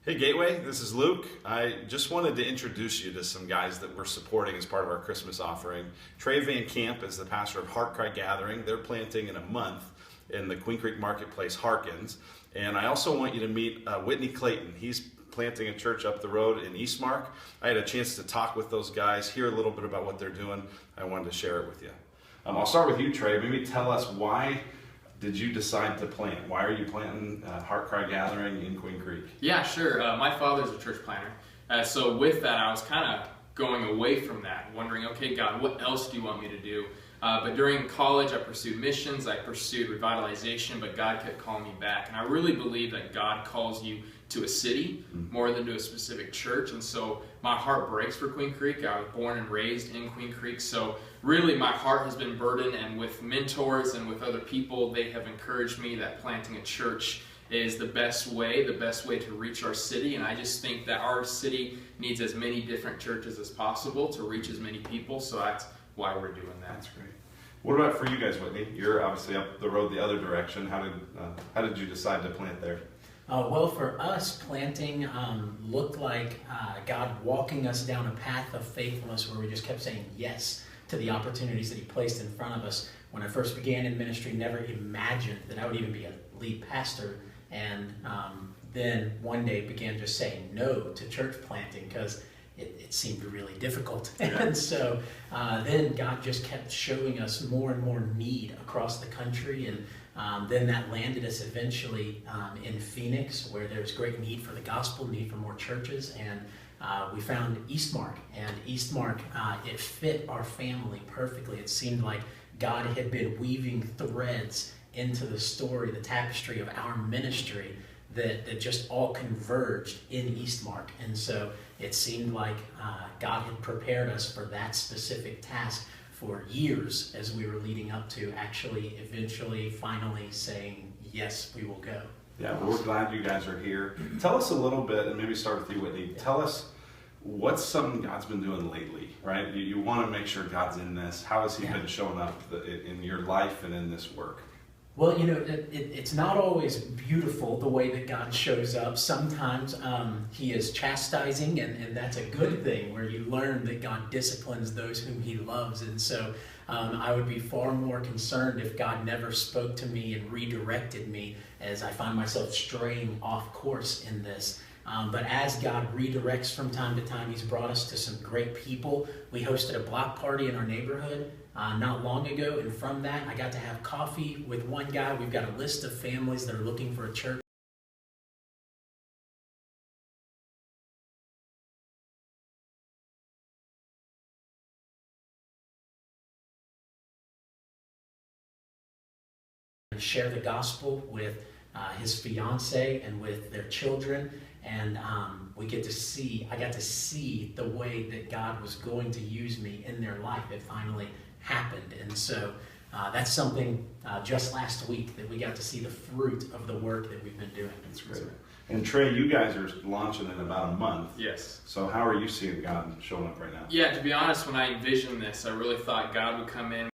Hey Gateway, this is Luke. I just wanted to introduce you to some guys that we're supporting as part of our Christmas offering. Trey Van Camp is the pastor of Heart Cry Gathering. They're planting in a month in the Queen Creek Marketplace, Harkins. And I also want you to meet Whitney Clayton. He's planting a church up the road in Eastmark. I had a chance to talk with those guys, hear a little bit about what they're doing. I wanted to share it with you. I'll start with you, Trey. Maybe tell us, why did you decide to plant? Why are you planting Heart Cry Gathering in Queen Creek? Yeah, sure. My father's a church planter. So with that, I was kind of going away from that, wondering, okay, God, what else do you want me to do? But during college, I pursued missions, I pursued revitalization, but God kept calling me back. And I really believe that God calls you to a city more than to a specific church. And so my heart breaks for Queen Creek. I was born and raised in Queen Creek. So really my heart has been burdened, and with mentors and with other people, they have encouraged me that planting a church is the best way to reach our city. And I just think that our city needs as many different churches as possible to reach as many people. So that's why we're doing that. That's great. What about for you guys, Whitney? You're obviously up the road the other direction. How did you decide to plant there? Well, for us, planting looked like God walking us down a path of faithfulness where we just kept saying yes to the opportunities that He placed in front of us. When I first began in ministry, never imagined that I would even be a lead pastor, and then one day began just saying no to church planting because it seemed really difficult. Yeah. And so then God just kept showing us more and more need across the country, and then that landed us eventually in Phoenix, where there's great need for the gospel, need for more churches, and we found Eastmark. And Eastmark, it fit our family perfectly. It seemed like God had been weaving threads into the story, the tapestry of our ministry, that just all converged in Eastmark. And so it seemed like God had prepared us for that specific task for years as we were leading up to actually eventually finally saying, yes, we will go. Yeah, well, we're glad you guys are here. Tell us a little bit, and maybe start with you, Whitney. Yeah. Tell us what's something God's been doing lately, right? You want to make sure God's in this. How has He been showing up in your life and in this work? Well, it's not always beautiful the way that God shows up. Sometimes He is chastising, and that's a good thing, where you learn that God disciplines those whom He loves. And so I would be far more concerned if God never spoke to me and redirected me as I find myself straying off course in this. But as God redirects from time to time, He's brought us to some great people. We hosted a block party in our neighborhood not long ago, and from that I got to have coffee with one guy. We've got a list of families that are looking for a church. And share the gospel with his fiance and with their children, and I got to see the way that God was going to use me in their life. It finally happened. And so that's something just last week that we got to see the fruit of the work that we've been doing. That's great. And Trey, you guys are launching in about a month. Yes. So how are you seeing God showing up right now? Yeah, to be honest, when I envisioned this, I really thought God would come in.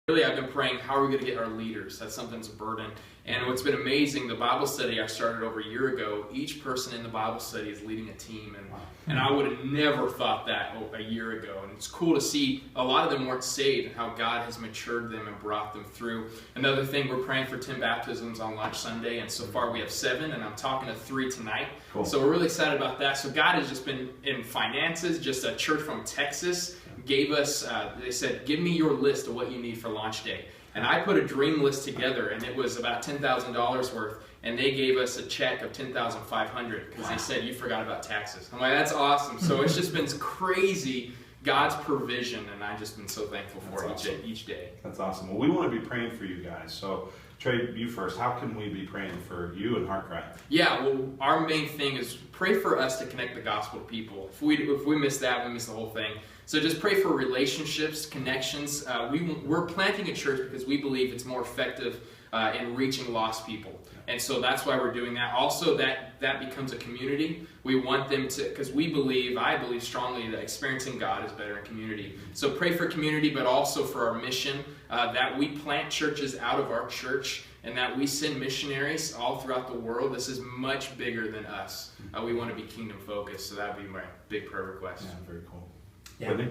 Really, I've been praying, how are we going to get our leaders? That's something that's a burden. And what's been amazing, the Bible study I started over a year ago, each person in the Bible study is leading a team. And I would have never thought that a year ago. And it's cool to see a lot of them weren't saved and how God has matured them and brought them through. Another thing, we're praying for 10 baptisms on Launch Sunday. And so far we have 7, and I'm talking to 3 tonight. Cool. So we're really excited about that. So God has just been in finances. Just a church from Texas gave us, they said, give me your list of what you need for launch day. And I put a dream list together, and it was about $10,000 worth, and they gave us a check of $10,500 because they said, you forgot about taxes. I'm like, that's awesome. So it's just been crazy, God's provision, and I've just been so thankful for each day. That's awesome. Well, we want to be praying for you guys. So Trey, you first. How can we be praying for you and Heart Cry? Yeah, well, our main thing is pray for us to connect the gospel to people. If we miss that, we miss the whole thing. So just pray for relationships, connections. We're planting a church because we believe it's more effective in reaching lost people. And so that's why we're doing that. Also, that becomes a community. We want them to, because I believe strongly that experiencing God is better in community. So pray for community, but also for our mission, that we plant churches out of our church and that we send missionaries all throughout the world. This is much bigger than us. We want to be kingdom focused, so that would be my big prayer request. Yeah, very cool. Yeah. Whitney?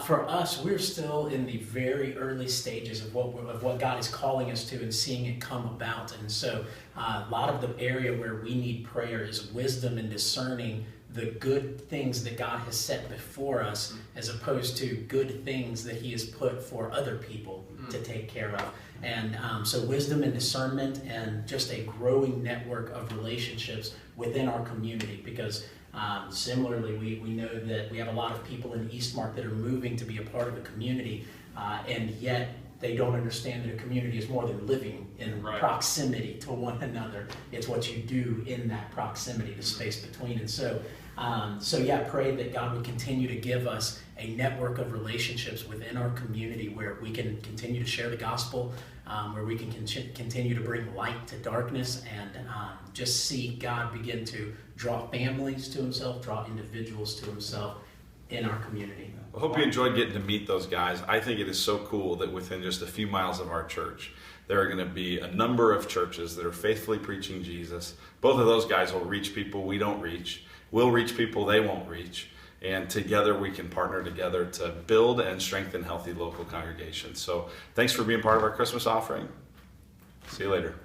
For us, we're still in the very early stages of what God is calling us to and seeing it come about. And so a lot of the area where we need prayer is wisdom in discerning the good things that God has set before us as opposed to good things that he has put for other people to take care of. And so wisdom and discernment and just a growing network of relationships within our community, because similarly, we know that we have a lot of people in Eastmark that are moving to be a part of the community, and yet they don't understand that a community is more than living in proximity to one another. It's what you do in that proximity, the space between. And so pray that God would continue to give us a network of relationships within our community where we can continue to share the gospel, where we can continue to bring light to darkness, and just see God begin to draw families to himself, draw individuals to himself in our community. I hope you enjoyed getting to meet those guys. I think it is so cool that within just a few miles of our church, there are going to be a number of churches that are faithfully preaching Jesus. Both of those guys will reach people we don't reach. We'll reach people they won't reach. And together we can partner together to build and strengthen healthy local congregations. So thanks for being part of our Christmas offering. See you later.